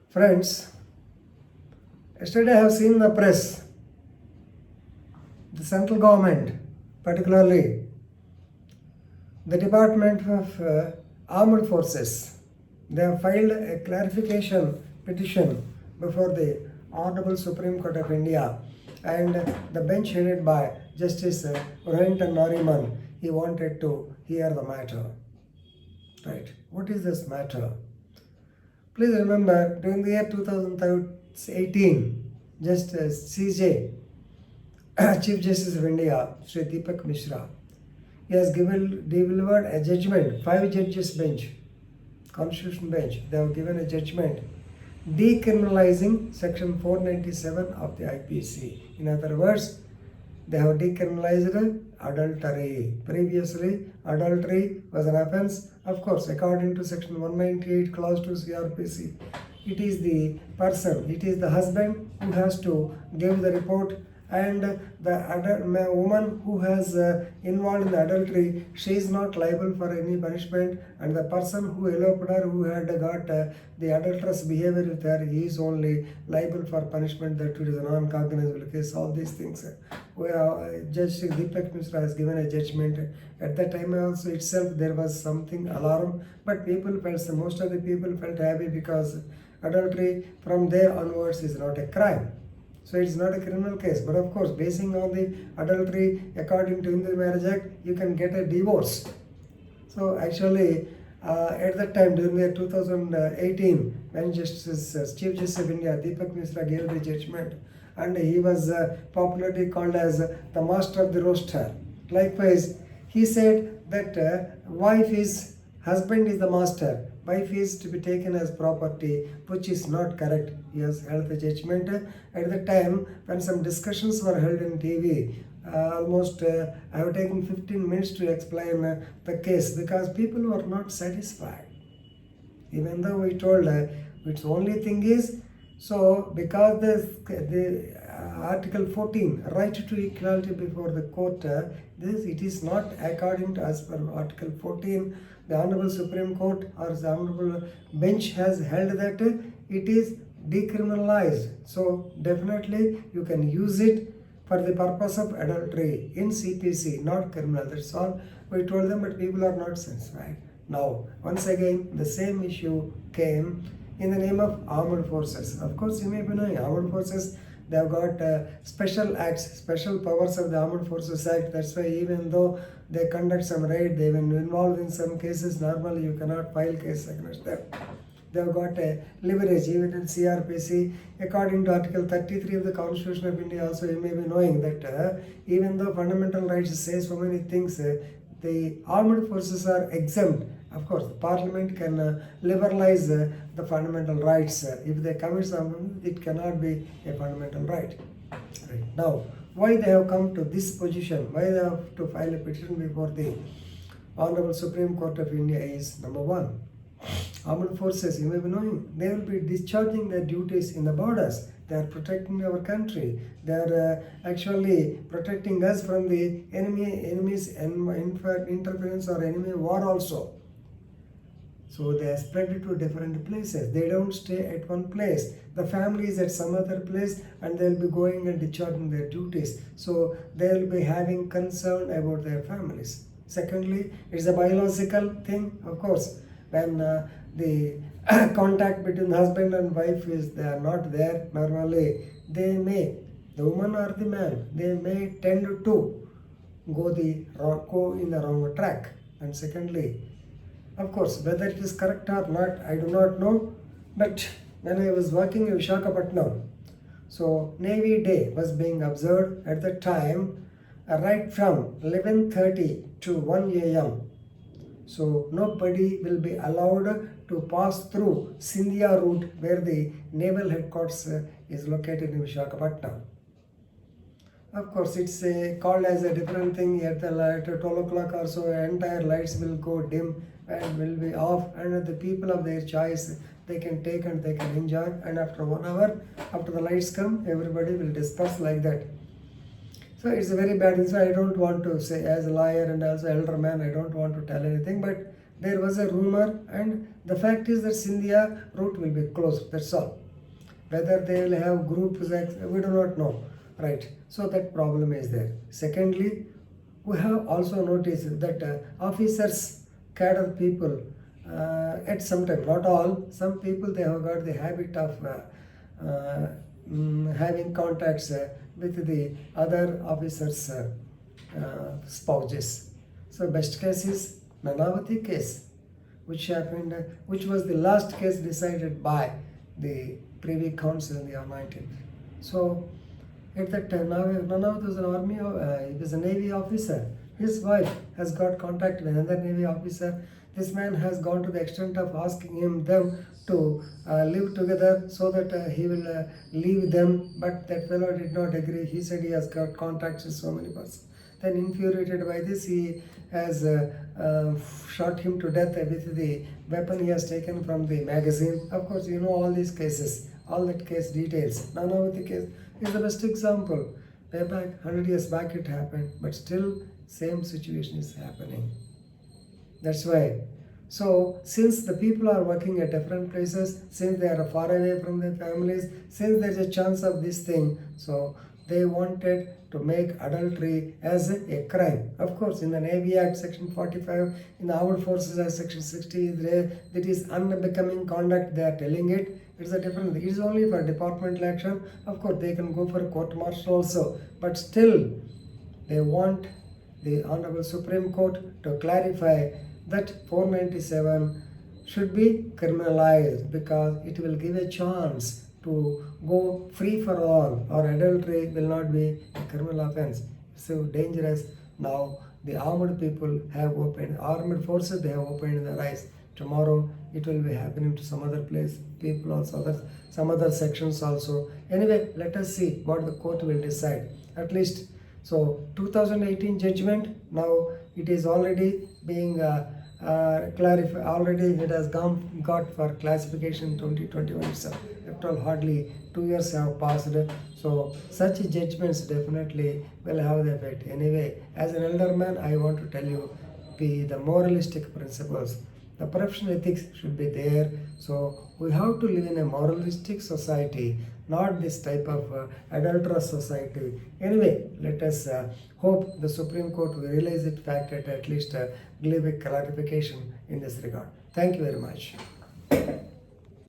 Friends, yesterday I have seen the press, the central government, particularly the Department of Armed Forces, they have filed a clarification petition before the Honorable Supreme Court of India, and the bench headed by Justice Rohinton Nariman, he wanted to hear the matter. Right. What is this matter? Please remember, during the year 2018, Justice CJ, Chief Justice of India, Sri Deepak Mishra, he has delivered a judgment, 5 judges bench, Constitution bench. They have given a judgment decriminalizing Section 497 of the IPC. In other words, they have decriminalized adultery. Previously, adultery was an offense, of course, according to Section 198, Clause 2 CRPC. It is the person, it is the husband who has to give the report, and the woman who has involved in the adultery, she is not liable for any punishment, and the person who eloped her, who had got the adulterous behavior with her, he is only liable for punishment. That it is a non-cognizable case. All these things where Judge Deepak Mishra has given a judgment. At that time also itself there was something alarm, but people felt, most of the people felt happy because adultery from there onwards is not a crime. So it's not a criminal case. But of course, basing on the adultery, according to Hindu Marriage Act, you can get a divorce. So actually, at that time, during the 2018, when Chief Justice of India, Deepak Mishra, gave the judgment, and he was popularly called as the master of the roaster. Likewise, he said that husband is the master. Wife is to be taken as property, which is not correct. He has held the judgment. At the time, when some discussions were held in TV, almost I have taken 15 minutes to explain the case because people were not satisfied. Even though we told its only thing is, so because the Article 14, right to equality before the court, it is not according to as per Article 14. The Honorable Supreme Court or the Honorable Bench has held that it is decriminalized. So definitely you can use it for the purpose of adultery in CPC, not criminal. That's all we told them, but people are not satisfied. Now, once again, the same issue came in the name of armed forces. Of course, you may be knowing armed forces, they have got special acts, special powers of the Armed Forces Act. That's why even though they conduct some raid, they've been involved in some cases, normally you cannot file case against them. They have got a leverage even in CRPC. According to Article 33 of the Constitution of India, also you may be knowing that even though fundamental rights say so many things, the armed forces are exempt. Of course, the Parliament can liberalize the fundamental rights. If they commit something, it cannot be a fundamental right. Right. Now, why they have come to this position, why they have to file a petition before the Honorable Supreme Court of India is, number one, armed forces, you may be knowing, they will be discharging their duties in the borders. They are protecting our country. They are actually protecting us from the enemy's interference or enemy war also. So they are spread to different places. They don't stay at one place. The family is at some other place and they'll be going and discharging their duties. So they'll be having concern about their families. Secondly, it's a biological thing, of course. When the contact between husband and wife is they are not there, normally they may, the woman or the man, they may tend to go in the wrong track. And secondly, of course, whether it is correct or not, I do not know. But when I was working in Visakhapatnam, so Navy Day was being observed at the time, right from 11:30 to 1 a.m. So nobody will be allowed to pass through Sindhia route where the naval headquarters is located in Visakhapatnam. Of course, it's called as a different thing. At 12 o'clock or so, entire lights will go dim and will be off, and the people of their choice, they can take and they can enjoy. And after 1 hour, after the lights come, everybody will disperse like that. So it's a very bad thing. So I don't want to say, as a lawyer and also elder man, I don't want to tell anything, but there was a rumor, and the fact is that Scindia route will be closed. That's all. Whether they will have groups, we do not know, right? So that problem is there. Secondly, we have also noticed that officers, cadre people, at some time, not all, some people they have got the habit of having contacts with the other officers' spouses. So best case is Nanavati case, which happened, which was the last case decided by the Privy Council in the year 19. So at that time, Nanavati was an army, he was a Navy officer. His wife has got contact with another Navy officer. This man has gone to the extent of asking them to live together so that he will leave them, but that fellow did not agree. He said he has got contacts with so many persons. Then infuriated by this, he has shot him to death with the weapon he has taken from the magazine. Of course, you know all these cases, all that case details. Nanavati case is the best example. Way back, 100 years back it happened, but still same situation is happening. That's why. So since the people are working at different places, since they are far away from their families, since there is a chance of this thing, so they wanted to make adultery as a crime. Of course, in the Navy Act, Section 45, in the Armed Forces Act, Section 60, that is unbecoming conduct, they are telling it. It's a different thing. It is only for departmental action. Of course, they can go for a court martial also, but still, they want the Honorable Supreme Court to clarify that 497 should be criminalized because it will give a chance to go free for all, or adultery will not be a criminal offense. So dangerous. Now the armed people have opened, armed forces they have opened their eyes. Tomorrow it will be happening to some other place, people also, some other sections also. Anyway, let us see what the court will decide. At least, so 2018 judgment, now it is already being clarified, already it has got for classification 2021 itself. After all, hardly 2 years have passed, so such judgments definitely will have the effect. Anyway, as an elder man, I want to tell you, be the moralistic principles. The professional ethics should be there. So we have to live in a moralistic society, not this type of adulterous society. Anyway, let us hope the Supreme Court will realize it fact at least give a clarification in this regard. Thank you very much.